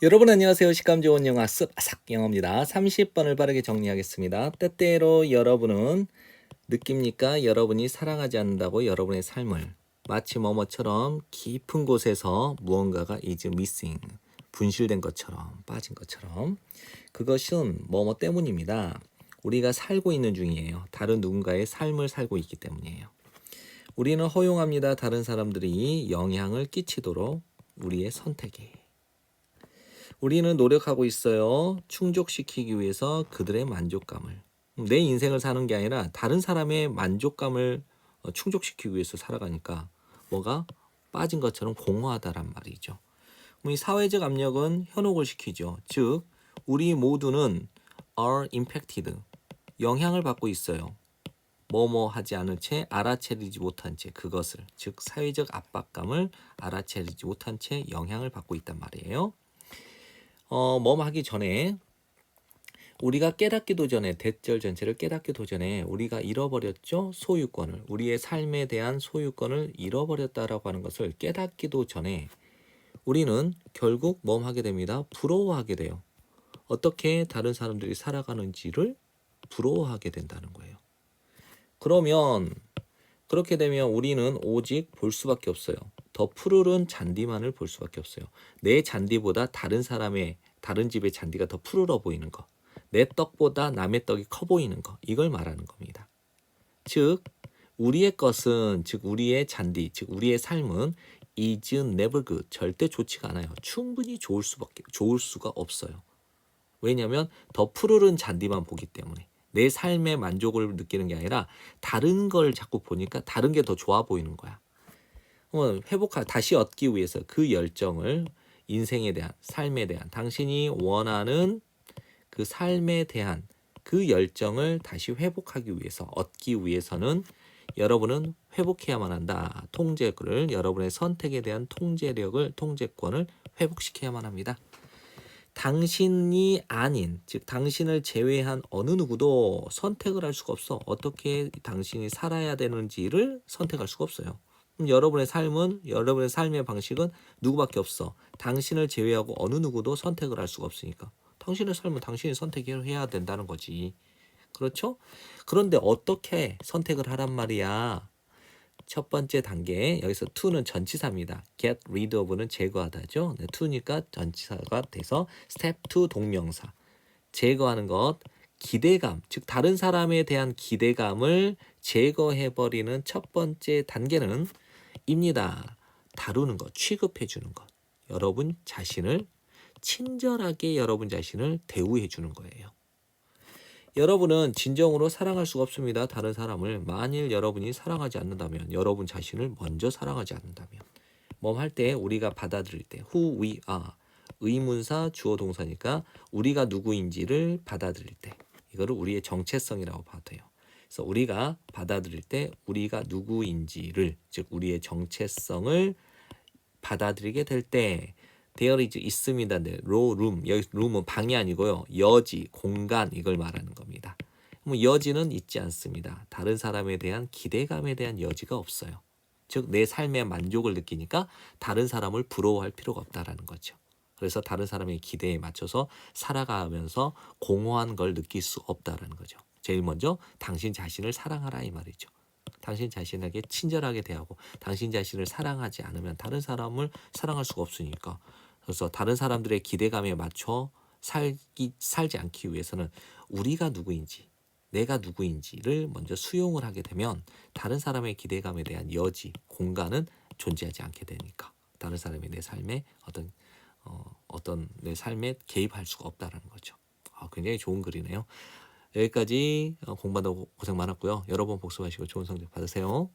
여러분 안녕하세요. 식감 좋은 영어 쓱싹 영어입니다. 30번을 빠르게 정리하겠습니다. 때때로 여러분은 느낍니까? 여러분이 사랑하지 않는다고 여러분의 삶을 마치 뭐뭐처럼 깊은 곳에서 무언가가 is missing, 분실된 것처럼 빠진 것처럼 그것은 뭐뭐 때문입니다. 우리가 살고 있는 중이에요. 다른 누군가의 삶을 살고 있기 때문이에요. 우리는 허용합니다. 다른 사람들이 영향을 끼치도록 우리의 선택에. 우리는 노력하고 있어요. 충족시키기 위해서 그들의 만족감을. 내 인생을 사는 게 아니라 다른 사람의 만족감을 충족시키기 위해서 살아가니까 뭐가 빠진 것처럼 공허하다란 말이죠. 이 사회적 압력은 현혹을 시키죠. 즉, 우리 모두는 are impacted, 영향을 받고 있어요. 뭐뭐 하지 않은 채 알아채리지 못한 채 그것을, 즉 사회적 압박감을 알아채리지 못한 채 영향을 받고 있단 말이에요. 뭐뭐 하기 전에 우리가 깨닫기도 전에 대절 전체를 깨닫기도 전에 우리가 잃어버렸죠. 소유권을, 우리의 삶에 대한 소유권을 잃어버렸다라고 하는 것을 깨닫기도 전에 우리는 결국 뭐 하게 됩니다. 부러워하게 돼요. 어떻게 다른 사람들이 살아가는지를 부러워하게 된다는 거예요. 그러면 그렇게 되면 우리는 오직 볼 수밖에 없어요. 더 푸르른 잔디만을 볼 수밖에 없어요. 내 잔디보다 다른 집의 잔디가 더 푸르러 보이는 거. 내 떡보다 남의 떡이 커 보이는 거. 이걸 말하는 겁니다. 즉 우리의 것은, 즉 우리의 잔디, 즉 우리의 삶은 is never good, 절대 좋지가 않아요. 충분히 좋을 수가 없어요. 왜냐하면 더 푸르른 잔디만 보기 때문에. 내 삶의 만족을 느끼는 게 아니라 다른 걸 자꾸 보니까 다른 게 더 좋아 보이는 거야. 다시 얻기 위해서 그 열정을, 인생에 대한, 삶에 대한, 당신이 원하는 그 삶에 대한 그 열정을 다시 회복하기 위해서, 얻기 위해서는 여러분은 회복해야만 한다. 통제를, 여러분의 선택에 대한 통제권을 회복시켜야만 합니다. 당신이 아닌, 즉 당신을 제외한 어느 누구도 선택을 할 수가 없어. 어떻게 당신이 살아야 되는지를 선택할 수가 없어요. 그럼 여러분의 삶의 방식은 누구밖에 없어. 당신을 제외하고 어느 누구도 선택을 할 수가 없으니까. 당신의 삶은 당신이 선택해야 된다는 거지. 그렇죠? 그런데 어떻게 선택을 하란 말이야. 첫 번째 단계, 여기서 to는 전치사입니다. get rid of는 제거하다죠. 네, to니까 전치사가 돼서 step 2 동명사. 제거하는 것, 기대감, 즉 다른 사람에 대한 기대감을 제거해버리는 첫 번째 단계는 입니다. 다루는 것, 취급해 주는 것. 여러분 자신을 친절하게 여러분 자신을 대우해 주는 거예요. 여러분은 진정으로 사랑할 수가 없습니다. 다른 사람을. 만일 여러분이 사랑하지 않는다면, 여러분 자신을 먼저 사랑하지 않는다면, 할 때 우리가 받아들일 때 who we are, 의문사 주어 동사니까 우리가 누구인지를 받아들일 때, 이거를 우리의 정체성이라고 봐도 돼요. 그래서 우리가 받아들일 때 우리가 누구인지를, 즉 우리의 정체성을 받아들이게 될 때 there is 있습니다. 네, room, 여기 room은 방이 아니고요. 여지, 공간, 이걸 말하는 겁니다. 여지는 있지 않습니다. 다른 사람에 대한 기대감에 대한 여지가 없어요. 즉 내 삶의 만족을 느끼니까 다른 사람을 부러워할 필요가 없다라는 거죠. 그래서 다른 사람의 기대에 맞춰서 살아가면서 공허한 걸 느낄 수 없다라는 거죠. 제일 먼저 당신 자신을 사랑하라 이 말이죠. 당신 자신에게 친절하게 대하고 당신 자신을 사랑하지 않으면 다른 사람을 사랑할 수가 없으니까. 그래서 다른 사람들의 기대감에 맞춰 살지 않기 위해서는 우리가 누구인지, 내가 누구인지를 먼저 수용을 하게 되면 다른 사람의 기대감에 대한 여지, 공간은 존재하지 않게 되니까 다른 사람이 내 삶에 어떤 내 삶에 개입할 수가 없다라는 거죠. 굉장히 좋은 글이네요. 여기까지 공부하다 고생 많았고요. 여러 번 복습하시고 좋은 성적 받으세요.